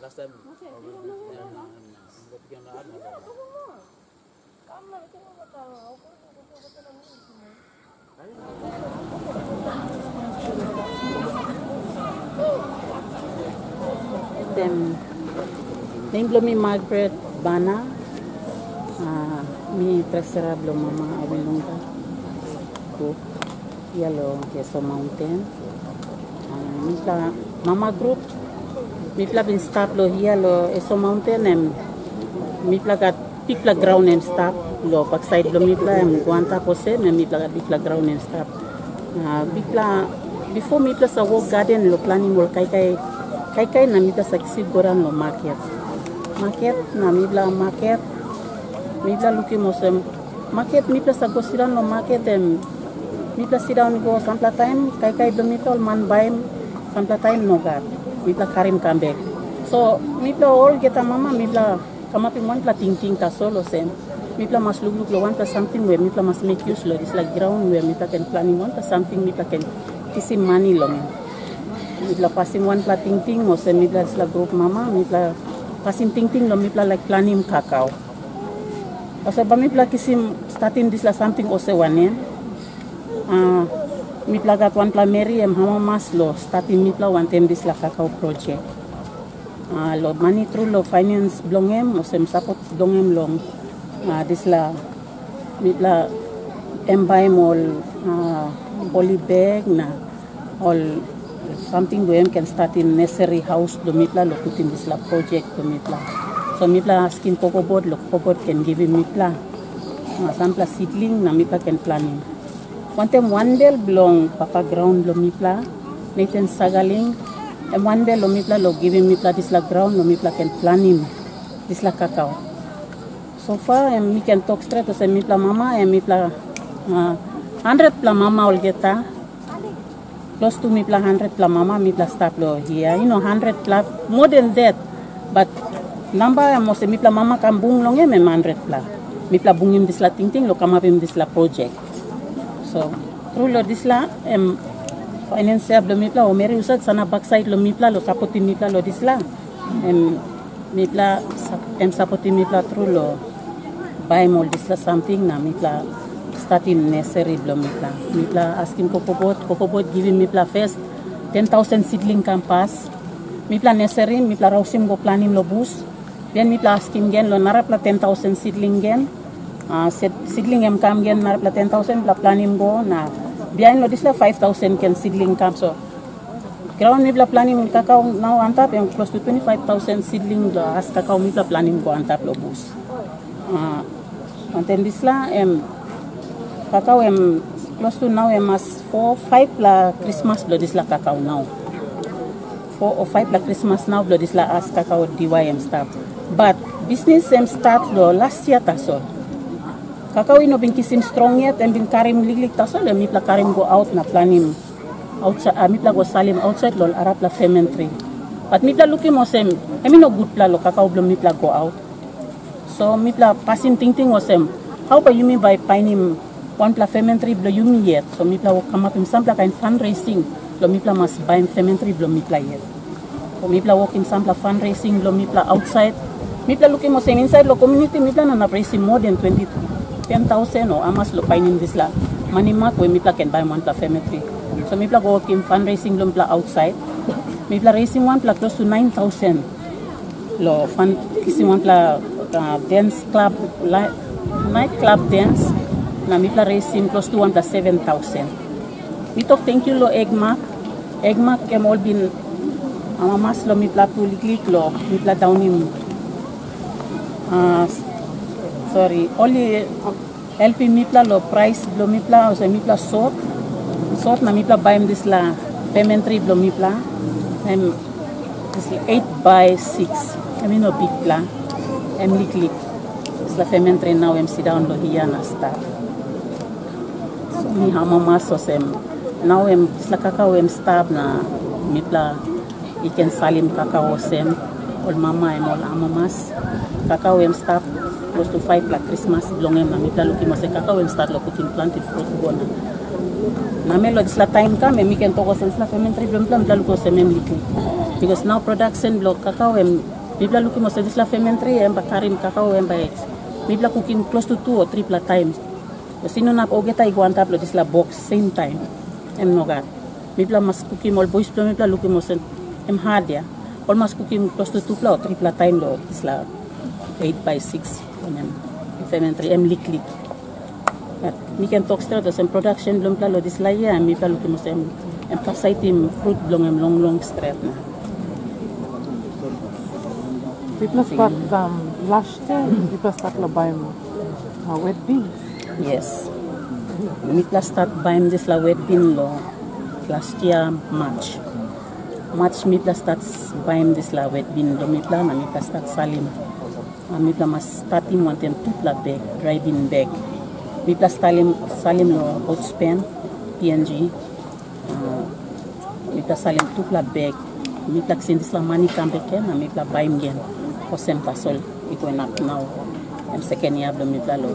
last time. Name belum Margaret Bana, mi terserah belum mama Abilunga, group, yellow Yeso Mountain, mi mama group, mi bin start lo yellow Yeso Mountain mi gat pick ground and stop lo backside lo mi guanta pose mi gat pick ground and stop, before mi sa walk garden lo planning mo kai na mi sa kisi goran lo market na mi market mi luki mosem market mi sa go sidan lo market mi sidan go sampla time kai do mi man baim sampla time no gat mi karim come back so mi all get mama mi come up in one ting ta solo sem mi mas look lo one something where mi mas make use lo this like ground where mi can planning one something mi can kisi money lo mi passing one ting mo sem mi la group mama mi passing ting lo mi like planning cacao. Ose ba mi kisim starting this la something ose one mi gat one Mary hama mas lo starting mi one time this la cacao project. Lo money through lo finance blongem ose support blongem long this la mi buy mall poly bag na all something we can start in nursery house do mi lo put in this la project do mi so mi asking coco board lo coco board can give me sampla seedling na mi can planning one time one del belong papa ground lo mi Nathan Sagaling and one del lo mi lo giving me this la ground lo mi can planning this la cacao so far mi can talk straight to say mi mama mi 100 mama will get close to me 100 mama mi start lo here 100 more than that but number mo se mi mama kan bung long 100 mi bungim this la ting lo come up in this la project so through lo this la finance lo mi o meri usat sana backside lo mi lo support mi lo this la mi support mi through lo buy more this la something na mi starting nursery blo mi asking coco board giving mi first 10,000 seedling campus mi nursery mi rausim go planning lo bus then mi asking gen lo narap 10,000 seedling gen seedling kam gen narap 10,000 planning go na biain lo disla 5,000 ken seedling camp so ground mi planning cacao now antap close to 25,000 seedling lo as cacao mi planning go antap lo bus and then disla cacao close to now mas 4-5 la Christmas blood is la cacao now 4 or 5 la Christmas now blood is la as cacao DYM start but business start lo last year taso cacao bin kisim strong yet and bin karim liglig taso le mi karim go out na planning outside mi go salim outside lo arap la fermentary but mi looking mo sem no good lo cacao blow mi go out so mi passing ting wasem how about you mean by pining one fermentary blow you me yet so mi come up in some kind fundraising lo mi mas buy fermentary blow mi yet so mi walk in some fundraising lo mi outside mi looking mo same inside lo community mi na raising more than 10,000 or amas lo pining this la money mark we mi can buy one fermentary so mi go work in fundraising lo mi outside mi raising one close to 9,000 lo fund kissing one dance club night club dance na mi raising close to 7,000. Mi talk thank you lo Egma kem all bin amamas lo mi puliklik lo mi down him sorry only helping mi lo price lo mi so mi sort na mi buy this la fermentary lo mi and this 8 by 6 I mean no big liklik this la fermentary now sit down lo here na start mi hama maso sem now isla cacao stab na mitla iken salim cacao sem all mama all amamas cacao stab close to 5 la Christmas blongem na mitla luki mas cacao start lo putin plant fruit bona na melo isla time ka me mi ken to ko sem isla fermentary blom mitla luko sem liklik Because now production block cacao em mipla looking most this la fermentary em bakarim cacao em by mipla cooking close to 2 or 3 times. So sino na ogeta iguanta plo this la box same time em nogat. Mipla mas cooking all boys plo mipla looking most em hardia. Almost cooking close to 2 or 3 time lo this la 8x6 em fermentary em lick. Mi can talk straight as production blom pla lo this la ya mi pla looking most em capsaitim fruit blong em long straight na. People start last year, people start to buy wet beans. Yes. People start buying this la wet bean lo last year March. March people start buying this la wet bean lo people na people start salim. People must start him want them 2 bag, dry bean bag. People salim lo Outspan, PNG. People salim 2 bag. People send this la money come back and people buy him again. Osem pasol iko enak now. Em second year blom mipla lo.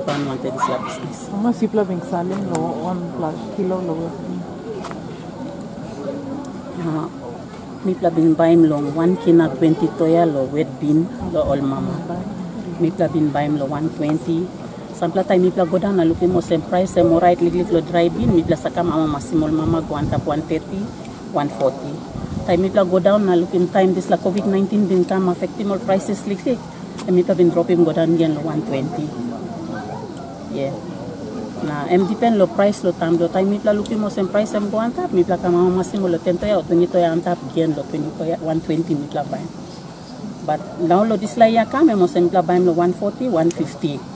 Pan wanted this business. How much people being selling lo 1 kilo lo? Mipla bin buying lo 1 kina 20 toya lo wet bean lo all mama. Mipla bin buying lo 120. Sampla time mipla go down na looking mo same price mo right liglit lo dry bean mipla saka mama masimol mama go antap 130 140. Time mipla go down na looking time this la COVID-19 bin come affecting all prices liklik. And mipla bin drop him go down again lo 120. Yeah. Na em depend lo price lo time mipla looking mo same price em go antap mipla kama masimo lo 10 toya o 20 toya antap again lo 20 toya 120 mipla buy. But now lo this la ya come mo same mipla buy lo 140 150.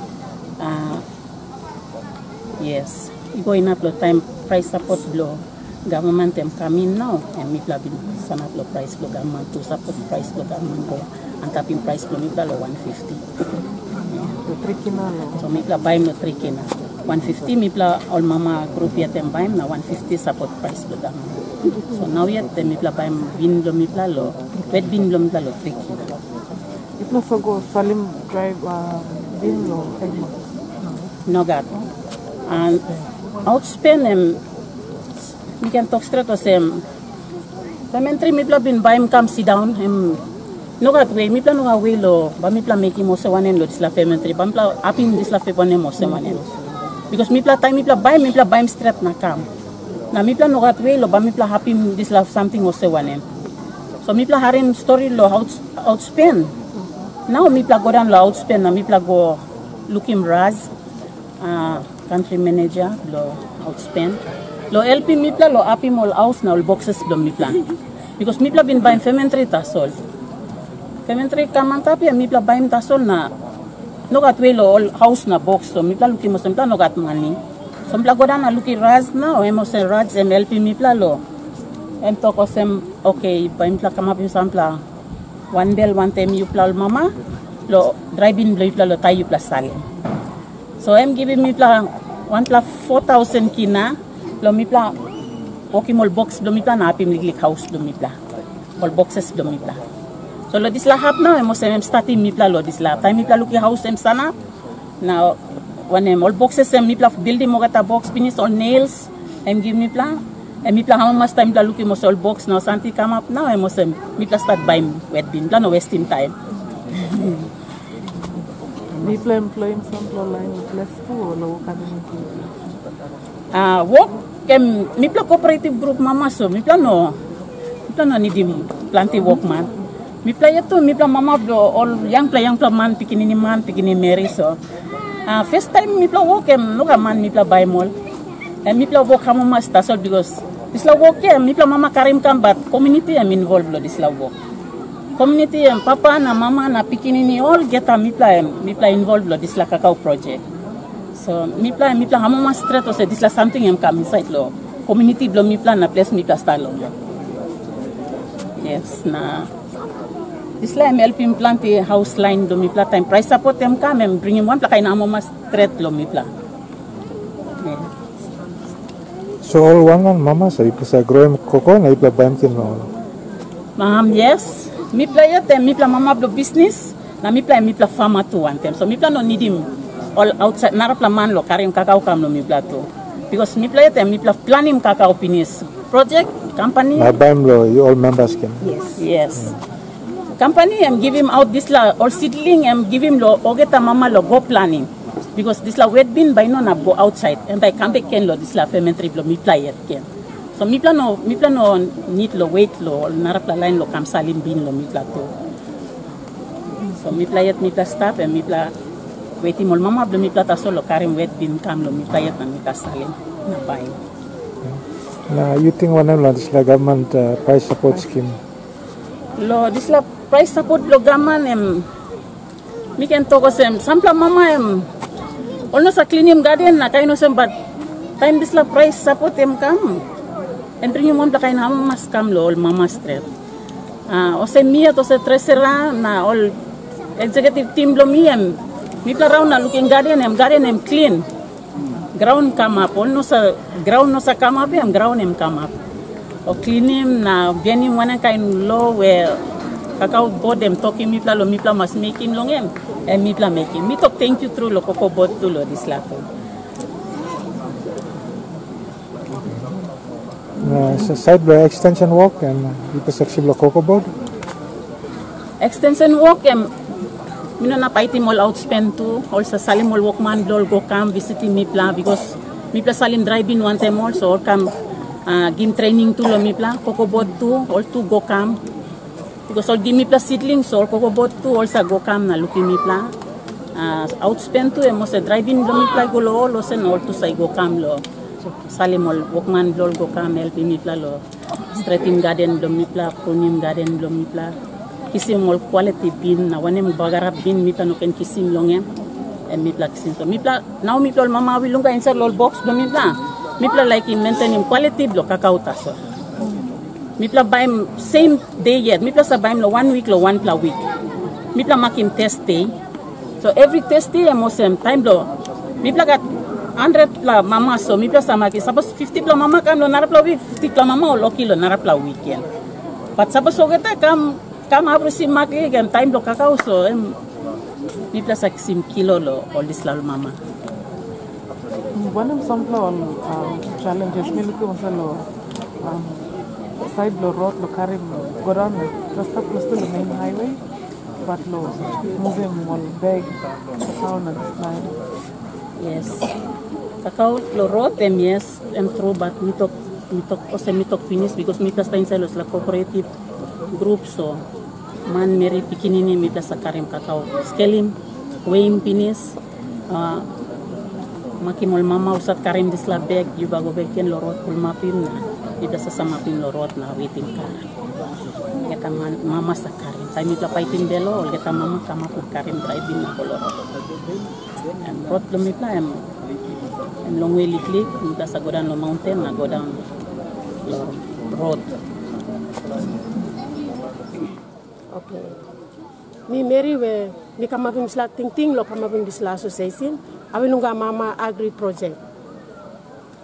Yes. Go in up lo time price support lo government em come in now and mipla bin sanat lo price lo government to support price lo government ko antapin price lo mipla lo 150 3 kina lo so mipla buy lo 3 kina 150 mipla all mama group yet em buy na 150 support price lo government so now yet mipla buy bin lo mipla lo wet bin lo mipla lo 3 kina itno so go salim drive bin lo egma no gat and Outspan we can talk straight to them. Fermentary mipla bin buy him come sit down him no got way mipla no way lo ba mipla make him also one lo this la fermentary ba mipla apin this la fe pone mo se one because mipla time mipla buy him straight na come na mipla no got way lo ba mipla happy this la something also one so mipla harin story lo Outspan now mipla go down lo Outspan na mipla go look him Raz country manager lo Outspan lo LP mipla lo api mol house na all boxes blom mipla because mipla bin buy fermentary tasol fermentary kamantapi mipla buy tasol na no gat way lo all house na box so mipla luki mo mipla no gat money so mipla go down na luki Raz na o emo se Raz em LP mipla lo em toko sem okay buy mipla kamapi sampla 1 bel 1 tem mipla mama lo driving mipla lo tayo plus salim so em give mipla 1 plus 4,000 kina lo mipla okay mol box lo mipla na apim liglik house lo mipla all boxes lo mipla so lo disla hap na mo sem starting mipla lo disla time mipla luki house em sana na one all boxes em mipla building mo gata box finish all nails em give mipla em mipla hama mas time mipla luki mo all box na santi come up na em mo sem mipla start buy wet bean mipla no wasting time mipla employ some line less po lo kanang work kem mipla cooperative group mama so mipla no nidim planti workman mipla yato mipla mama blo all yang pla man pikini Mary so first time mipla work kem no ka man mipla buy mall and mipla work hamo mas tasol because this la work kem mipla mama karim kam but community am involved lo this la work community em papa na mama na pikini ni all get mipla involved lo this la cacao project. So mipla hamo mas straight to say this la something em come inside lo community blo mipla na place mipla style lo. Yes na this la em help him plant a house line do mipla time price support em come em bring him one pla kay na hamo mas straight lo mipla. Yeah. So all one mama so ipla grow em coco na ipla bantin no. Yes. Mipla yate mipla mama blo business na mipla farmer to one time. So mipla no need him all outside narapla man lo karim cacao kam lo mipla to because mipla yate mipla planning cacao pinis project company. Na baim lo you all members can. Yes. Company give him out this la or seedling give him lo ogeta mama lo go planning. Because this la wet bin by no na go outside and by come back ken lo this la fermentary lo mi play ken. So mi plano need lo wait lo narapla line lo kam salim bin lo mi plato. So mi play mi pla stop and mi pla wait mol mama blo mi plata solo karim wet bin kam lo mi play na mi pla salim na bay. Na you think one of this la government price support scheme. Lo this la price support lo government mi ken togo sem sampla mama ono sa cleaning garden na kaino sem but time this la price support kam and bring mo la kain ham mas kam lo mama street o se mia to se tresera na all executive team lo mi pla round na looking garden clean ground come up ono sa ground no sa come up ground come up o clean him na vieni wana kain lo where kakao board talking mi pla mas making long and mi pla making mi talk thank you through lo cocoa board to lo this lato So side by extension walk and ipasaksib lo cocoa board. Extension walk mino na paiti mall outspend to also salim mall walkman lol go come visiting mi pla because mi pla salim driving one time also or come game training to lo mi pla cocoa board to all to go come because all give me pla seedlings so cocoa board to also go come na looking mi pla outspend to mo se driving lo mi pla go lo sen all to say go come lo salimol walkman lol go come help mi pla lo straightening garden lo mi pla pruning garden lo mi pla kisim mol quality bin na wanem bagara bin mi pla no ken kisim longem and mi pla kisim so mi pla now mi pla mama wi lunga inside lol box lo mi pla like in maintaining quality lo kakao ta so mi pla buy same day yet mi pla sa buy lo 1 week lo 1 pla week mi pla makim test day so every test day mo same time lo mi pla gat 100 pla mama so mi pla sama ki suppose 50 pla mama kam lo narapla week 50 pla mama o loki lo narapla weekend but suppose ogeta kam abro si maki gan time lo kakao so mi pla sa sim kilo lo all this la mama one of some challenges mi luki wasalo side lo road lo karim go down just up close to the main highway but lo moving one bag town and slide. Yes. Kakao lo road yes true but mi talk finish because mi plus inside la cooperative group so man meri pikinini mi plus karim kakao scaling weighing finish makimol mama usat karim dis la bag you bago bag ken lo road pul mapin na ida sa mapin lo road na waiting car kita mama sa karim time ita paitin belo ol kita mama kama pu karim driving na lo road and road lo mi pla long way click kita sa go down lo mountain na go down lo road. Okay. Mi Mary we mi kama pim sla ting lo kama pim bisla association awilunga mama agri project.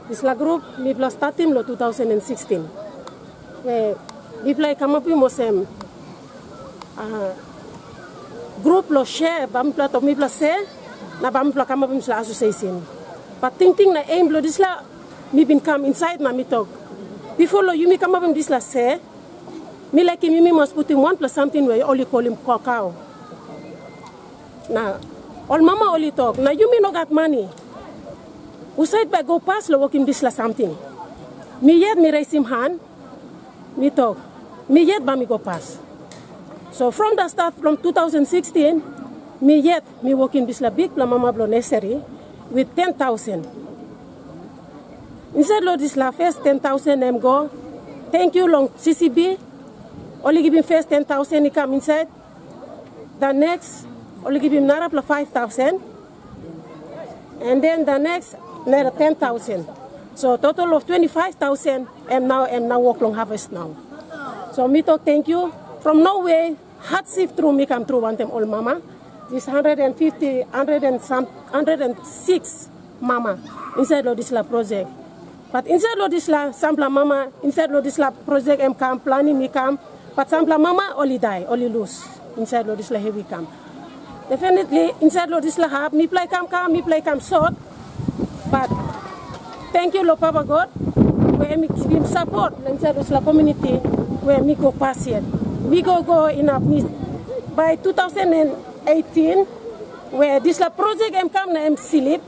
Isla group mi pla startim lo 2016. We mi pla kama pim mosem group lo share bam pla to mi pla se na bam pla kama pim sla association. But ting na aim lo disla mi bin come inside na mi talk. Before lo you mi kama pim disla se me like him, must put him 1 plus something where you only call him cacao. Now, all mama only talk. Now you may not got money. Who said by go past lo work him this la something. Me yet me raise him hand. Me talk. Me yet ba me go pass. So from the start from 2016, me yet me work in this la big pla mama blo necessary with 10,000. Instead lo this la first 10,000 them go. Thank you long CCB. Only give him first 10,000, he come inside. The next, only give him Nara plus 5,000. And then the next, Nara 10,000. So total of 25,000, and now work long harvest now. So me talk thank you. From nowhere, hard sift through me come through one time all mama. This 106 mama inside of this la project. But inside of this la sampla mama, inside of this la project come planning me come. But some mama only die, only lose inside lo this la heavy camp. Definitely inside lo this la have me play camp short. But thank you lo Papa God. where me give support inside the community where me go pass it. We go in a by 2018 where this la project em come na em silip.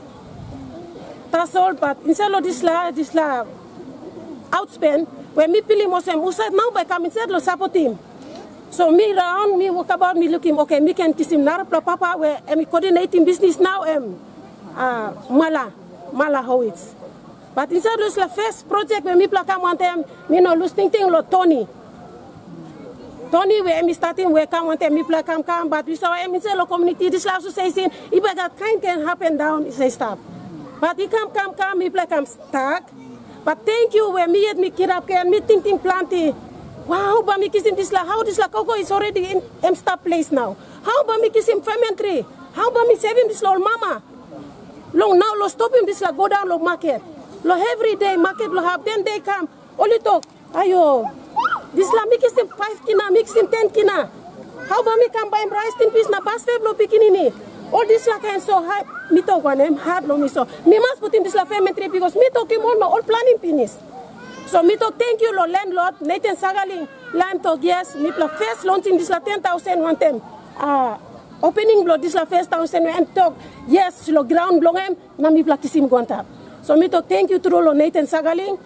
That's all, but inside of this la outspend where me pili mosem usad now by come inside lo support him. So me round, me walk about, me looking, okay, me can kiss him narapla papa where I'm coordinating business now Mala how it's. But inside this la first project where me come one time, me no lose thing lo Tony. Tony where me starting where come one time me come, but we saw him inside lo community, this la association, if that kind can happen down, say stop. But he come, me come stuck. But thank you where me yet me kid up and me thinking plenty. Wow, but me kiss him this la how this la cocoa is already in stop place now. How about me kiss him fermentary? How about me save him this la mama? Long now lo stop him this la go down lo market. Lo every day market lo have 10 day come. Only talk. Ayo. This la me kiss him 5 kina, mix him 10 kina. How about me come buy him rice 10 piece na bas feb lo pikinini. All this la can so hard. Me talk one him hard lo me so. Me must put him this la fermentary because me talk him all planning finish. So me talk thank you lo landlord Nathan Sagaling land talk yes me pla first launching this la 10,000 one time opening blow this la first 1,000 and talk yes lo ground blowem na me pla kisim guantap. So me talk thank you to lo Nathan Sagaling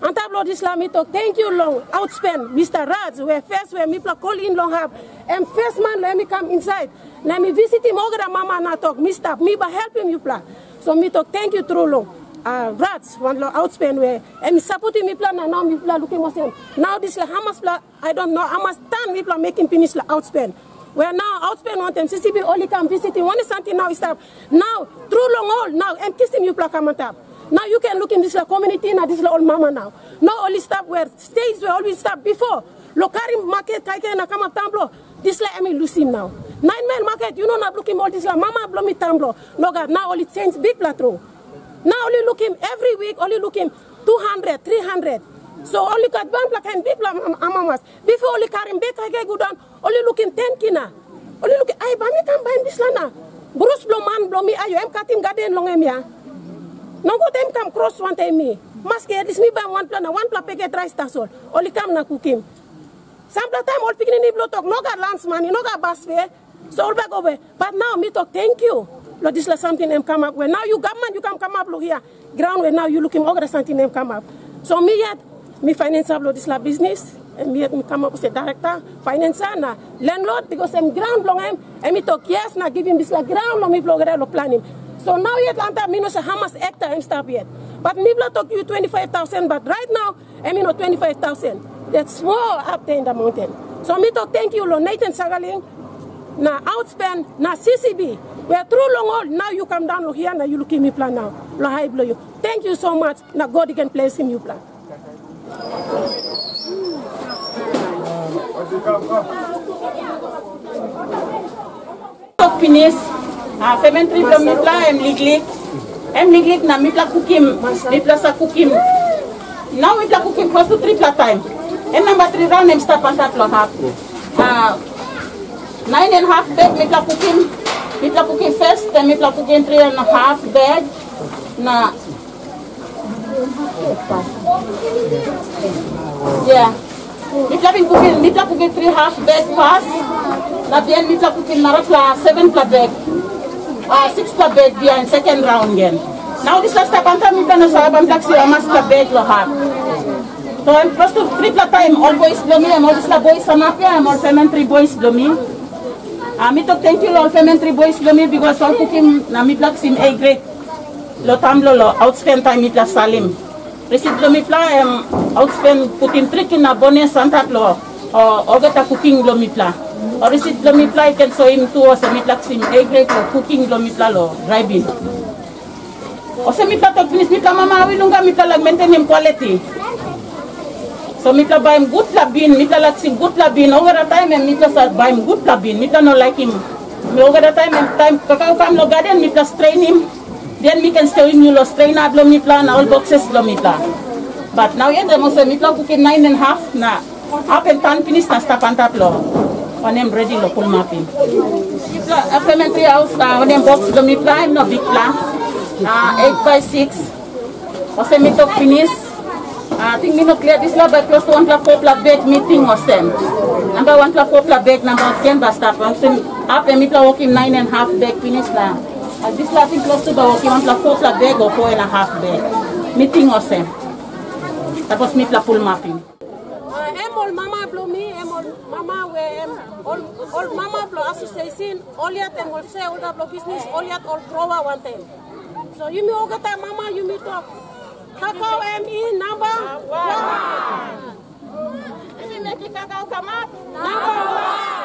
on top lo this la me talk thank you long outspend Mr. Raj where first where me pla call in long have and first man let me come inside let me visit him ogra mama na talk me stop me ba help him you pla. So me talk thank you through long Rats one lo outspend where and supporting me plan and now me plan looking myself. Now this la Hamas plan I don't know how much time me plan making finish la outspend. Where now outspend one time CCB only come visiting one is something now stop. Now through long all now and kissing you plan come on top. Now you can look in this la community now this la old mama now. Now only stop where states were always stop before. Lokari market kaike na come up tamblo. This la emi lose him now. 9 mile market you know not looking all this la mama blow me tamblo. No God now only change big plateau. Now only look him every week, only look him 200, 300. So only got one black and big amamas. Before only carry him back again go down, only look him 10 kina. Only look I bami can buy this lana. Bruce blow man blow me ayo, I'm cutting garden long emia. No go them come cross one time me. Mask this me buy one plan packet rice tasol. Only come na cook him. Some time all picking in blow talk, no got lands money, no got bus fare. So all back over. But now me talk thank you. Lord, this is something them come up where now you government you come up look here ground where now you looking over something them come up. So me yet me finance up this la business and me yet me come up as a director financer na landlord because I'm ground long him and me talk yes na give him this la ground long me blogger lo plan him. So now yet Lanta me no say how much hectare him stop yet. But me bla talk you 25,000 but right now I mean no 25,000. That's small up there in the mountain. So me talk thank you lo Nathan Sagaling na outspend na CCB. We are through long all. Now you come down here now you look at me plan now. Lo high blow you. Thank you so much. Now God can place him you plan. Finish. Fermentary from me plan liglik na me plan cooking. Me plan sa cooking. Now we plan cooking close to 3 time. And number 3 round them stop on that lo half. 9.5 bag me plan cooking. Me plan cooking first, then me plan cooking 3.5 bag. Na yeah. Me plan cooking 3.5 bag pass. Na bien me plan cooking narapla 7 bag. 6 bag behind second round again. Now this last time me plan sa abang taxi amas bag lo half. So I'm close to 3 time all boys blow me, all this la boys samapya, all fermentary boys blow me. Me to thank you all fermentary boys blow me because all cooking na me black sim A grade. Lo tamlo lo outspend time me plus salim. Receipt blow me pla outspend cooking trick in a bonus santa lo or get a cooking blow me pla. Or receipt blow me pla can show him to us me black sim A grade lo cooking blow me pla lo driving. O se me pla to finish me pla mama wilunga me pla lag maintain him quality. So me pla buy him good labin, me pla like sim good labin. Over the time me pla start buy him good labin. Me pla no like him. Me over the time kakao kam lo garden me pla strain him. Then me can stay him you lo strain up lo me pla na all boxes lo me pla. But now yet mo say me pla cooking 9.5 na up and tan finish na stop on top lo. On him ready lo pull mapping. Me pla a fermentary house on him box lo me pla him no big pla. 8 by 6. O say me to finish. I think me not clear this lab by close to 1 4 bag meeting or same. Number 1 4 bag number 10 bus stop. I'm saying after me working 9.5 bag finish now. This lab thing close to the working 1 4 bag or 4.5 bag. Meeting or same. That was me full mapping. All mama blow me, all mama where all mama blow association, all yet and all say all the blow business, all yet all grower one time. So you me all get that mama, you me talk. Cacao ME number 1. If you make it cacao come up, number 1.